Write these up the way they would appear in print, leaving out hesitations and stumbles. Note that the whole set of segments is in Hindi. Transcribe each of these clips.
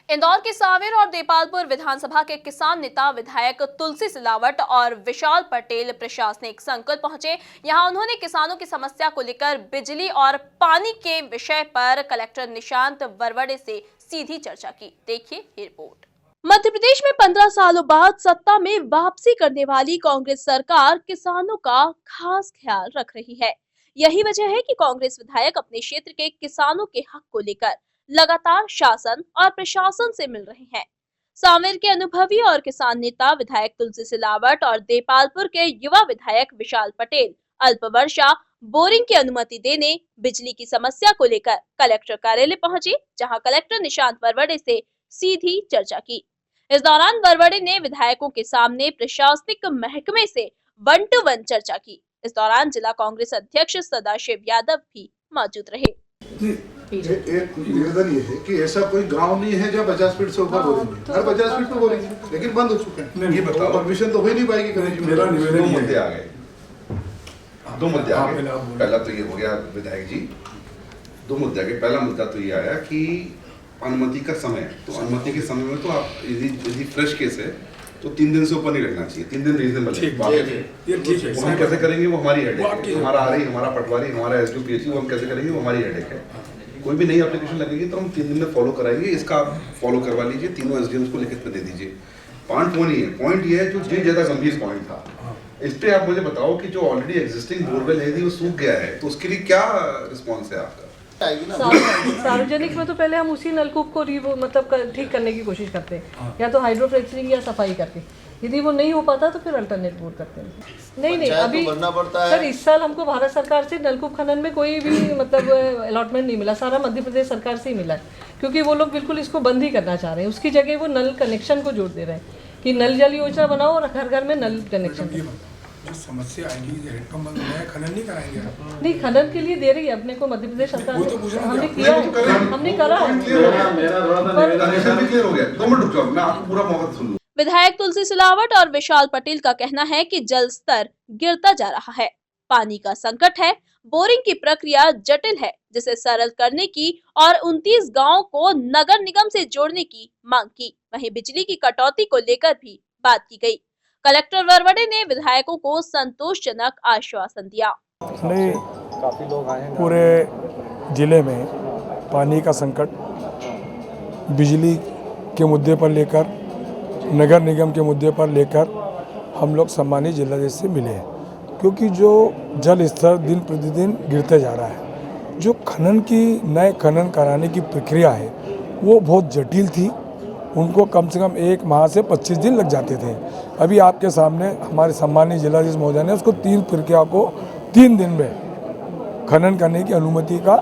इंदौर के सांवेर और देपालपुर विधानसभा के किसान नेता विधायक तुलसी सिलावट और विशाल पटेल प्रशासनिक संकुल पहुंचे। यहां उन्होंने किसानों की समस्या को लेकर बिजली और पानी के विषय पर कलेक्टर निशांत वरवड़े से सीधी चर्चा की। देखिए ये रिपोर्ट। मध्य प्रदेश में 15 सालों बाद सत्ता में वापसी करने वाली कांग्रेस सरकार किसानों का खास ख्याल रख रही है। यही वजह है कि कांग्रेस विधायक अपने क्षेत्र के किसानों के हक को लेकर लगातार शासन और प्रशासन से मिल रहे हैं। सांवेर के अनुभवी और किसान नेता विधायक तुलसी सिलावट और देपालपुर के युवा विधायक विशाल पटेल अल्पवर्षा बोरिंग की अनुमति देने बिजली की समस्या को लेकर कलेक्टर कार्यालय पहुंचे, जहां कलेक्टर निशांत वरवड़े से सीधी चर्चा की। इस दौरान वरवड़े ने विधायकों के सामने प्रशासनिक महकमे से 1 to 1 चर्चा की। इस दौरान जिला कांग्रेस अध्यक्ष सदाशिव यादव भी मौजूद रहे। एक निवेदन ये है कि ऐसा कोई गांव नहीं है जहाँ 50 फीट से ऊपर बोलेंगे, हर 50 फीट पे बोलेंगे, लेकिन बंद हो चुके हैं। ये बताओ, परमिशन तो हो ही नहीं पाएगी। मेरा निवेदन दो मुद्दे आ गए, दो मुद्दे आ गए। पहला तो ये हो गया विधायक जी, दो मुद्दे आ गए। पहला मुद्दा तो ये आया कि अनुमति का समय, तो अनुमति के समय में तो आप यदि फ्रेश केस है तो 3 दिन से ऊपर नहीं रखना चाहिए। 3 दिन रीजनेबल है। ये ठीक है। हम कैसे करेंगे वो हमारी हेडेक है। हमारा आरई, हमारा पटवारी, हमारा एसडीओ पीएचई, वो हम कैसे करेंगे वो हमारी हेडेक है। कोई भी नई एप्लीकेशन लगेगी तो हम 3 दिन में फॉलो कराएंगे। इसका आप फॉलो करवा लीजिए, तीनों एसडीएम्स को लिखित में दे दीजिए। पॉइंट वो नहीं है, पॉइंट ये है जो ज्यादा गंभीर पॉइंट था। इस पे आप मुझे बताओ कि जो ऑलरेडी एग्जिस्टिंग बोरवेल है वो सूख गया है, तो उसके लिए क्या रिस्पॉन्स है आपका? सार्वजनिक में तो पहले हम उसी नलकूप को मतलब ठीक करने की कोशिश करते हैं, या तो हाइड्रो फ्रैक्चरिंग या सफाई करके। यदि वो नहीं हो पाता तो फिर अल्टरनेट बोर करते हैं। नहीं अभी सर इस साल हमको भारत सरकार से नलकूप खनन में कोई भी मतलब अलॉटमेंट नहीं मिला, सारा मध्य प्रदेश सरकार से ही मिला है, क्योंकि वो लोग बिल्कुल इसको बंद ही करना चाह रहे हैं। उसकी जगह वो नल कनेक्शन को जोड़ दे रहे हैं कि नल जल योजना बनाओ और घर घर में नल कनेक्शन। जो समस्या आएगी, हेडपंप बंद होना है, खनन नहीं कराएंगे आप? नहीं, खनन के लिए दे रही है अपने को मध्य प्रदेश सरकार। हमने किया है, हमने करा है। विधायक तुलसी सिलावट और विशाल पटेल का कहना है कि जल स्तर गिरता जा रहा है, पानी का संकट है, बोरिंग की प्रक्रिया जटिल है, जिसे सरल करने की और 29 गांवों को नगर निगम से जोड़ने की मांग की। वहीं बिजली की कटौती को लेकर भी बात की गई। कलेक्टर वरवड़े ने विधायकों को संतोषजनक आश्वासन दिया। नहीं, पूरे जिले में पानी का संकट, बिजली के मुद्दे पर लेकर, नगर निगम के मुद्दे पर लेकर हम लोग सम्मानित जिलाधीश से मिले हैं, क्योंकि जो जल स्तर दिन प्रतिदिन गिरते जा रहा है। जो नए खनन कराने की प्रक्रिया है वो बहुत जटिल थी। उनको कम से कम 1 माह से 25 दिन लग जाते थे। अभी आपके सामने हमारे सम्मानित जिलाधीश महोदय ने उसको 3 प्रक्रिया को 3 दिन में खनन करने की अनुमति का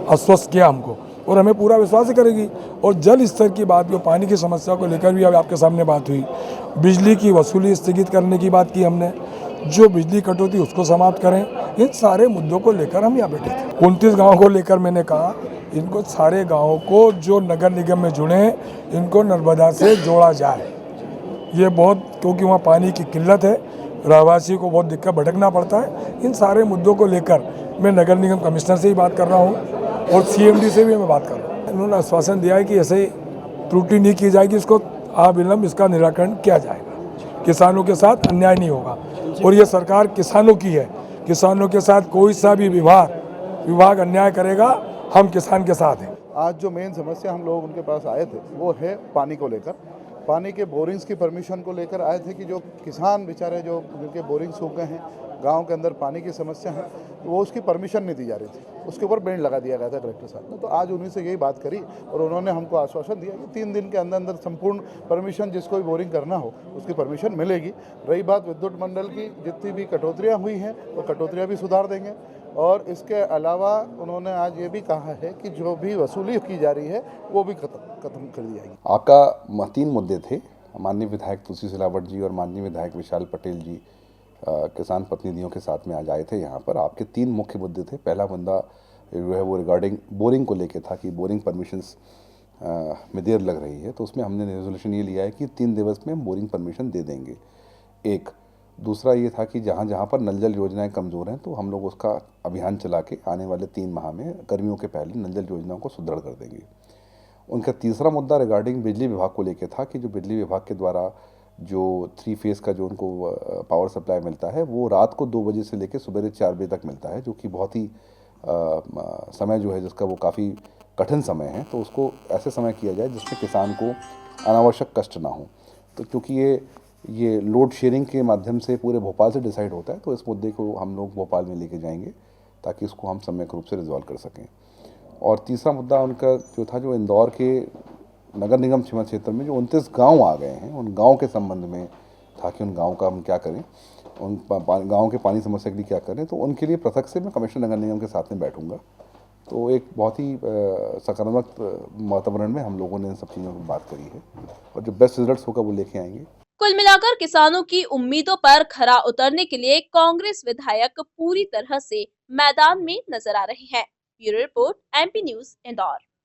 आश्वस्त किया हमको, और हमें पूरा विश्वास करेगी। और जल स्तर की बात, जो पानी की समस्या को लेकर भी अब आपके सामने बात हुई, बिजली की वसूली स्थगित करने की बात की हमने, जो बिजली कटौती उसको समाप्त करें, इन सारे मुद्दों को लेकर हम यहाँ बैठे थे। 29 गाँव को लेकर मैंने कहा इनको सारे गाँवों को जो नगर निगम में जुड़े हैं इनको नर्मदा से जोड़ा जाए। ये बहुत, क्योंकि वहाँ पानी की किल्लत है, रहवासी को बहुत दिक्कत भटकना पड़ता है। इन सारे मुद्दों को लेकर मैं नगर निगम कमिश्नर से ही बात कर रहा हूँ और सीएमडी से भी मैं बात कर रहा हूँ। उन्होंने आश्वासन दिया है कि ऐसे त्रुटि नहीं की जाएगी, इसको अविलंब इसका निराकरण किया जाएगा, किसानों के साथ अन्याय नहीं होगा। और ये सरकार किसानों की है, किसानों के साथ कोई सा भी विभाग अन्याय करेगा, हम किसान के साथ हैं। आज जो मेन समस्या हम लोग उनके पास आए थे वो है पानी को लेकर, पानी के बोरिंग्स की परमिशन को लेकर आए थे कि जो किसान बेचारे जिनके बोरिंग सूख गए हैं, गांव के अंदर पानी की समस्या है, तो वो उसकी परमिशन नहीं दी जा रही थी, उसके ऊपर बैंड लगा दिया गया था कलेक्टर साहब ने। तो आज उन्हीं से यही बात करी और उन्होंने हमको आश्वासन दिया कि 3 दिन के अंदर अंदर संपूर्ण परमिशन, जिसको भी बोरिंग करना हो उसकी परमिशन मिलेगी। रही बात विद्युत मंडल की, जितनी भी कटौतियाँ हुई हैं वो कटौतियाँ भी सुधार देंगे। और इसके अलावा उन्होंने आज ये भी कहा है कि जो भी वसूली की जा रही है वो भी खत्म कर दी जाएगी। आपका 3 मुद्दे थे। माननीय विधायक तुलसी सिलावट जी और माननीय विधायक विशाल पटेल जी किसान प्रतिनिधियों के साथ में आज आए थे यहाँ पर। आपके 3 मुख्य मुद्दे थे। पहला मुद्दा जो है वो रिगार्डिंग बोरिंग को लेके था कि बोरिंग परमिशंस में देर लग रही है, तो उसमें हमने रेजोल्यूशन ये लिया है कि 3 दिवस में हम बोरिंग परमिशन दे देंगे। एक दूसरा ये था कि जहाँ जहाँ पर नल जल योजनाएं कमज़ोर हैं तो हम लोग उसका अभियान चला के आने वाले 3 माह में गर्मियों के पहले नल जल योजनाओं को सुदृढ़ कर देंगे। उनका तीसरा मुद्दा रिगार्डिंग बिजली विभाग को लेकर था कि जो बिजली विभाग के द्वारा जो 3 फेज़ का जो उनको पावर सप्लाई मिलता है वो रात को 2 बजे से लेकर सुबह 4 बजे तक मिलता है, जो कि बहुत ही समय जो है जिसका वो काफ़ी कठिन समय है। तो उसको ऐसे समय किया जाए जिसमें किसान को अनावश्यक कष्ट ना हो। तो क्योंकि ये लोड शेयरिंग के माध्यम से पूरे भोपाल से डिसाइड होता है, तो इस मुद्दे को हम लोग भोपाल में लेके जाएंगे ताकि इसको हम सम्यक रूप से रिजॉल्व कर सकें। और तीसरा मुद्दा उनका जो था, जो इंदौर के नगर निगम सीमा क्षेत्र में जो 29 गांव आ गए हैं, उन गांव के संबंध में था कि उन गांव का हम क्या करें, उन गांव के पानी समस्या के लिए क्या करें। तो उनके लिए पृथक से मैं कमिश्नर नगर निगम के साथ में बैठूंगा। तो एक बहुत ही सकारात्मक वातावरण में हम लोगों ने इन सब चीज़ों की बात करी है और जो बेस्ट रिजल्ट्स होगा वो लेके आएंगे। कुल मिलाकर किसानों की उम्मीदों पर खरा उतरने के लिए कांग्रेस विधायक पूरी तरह से मैदान में नजर आ रहे हैं। Bureau report, MP news, Indore.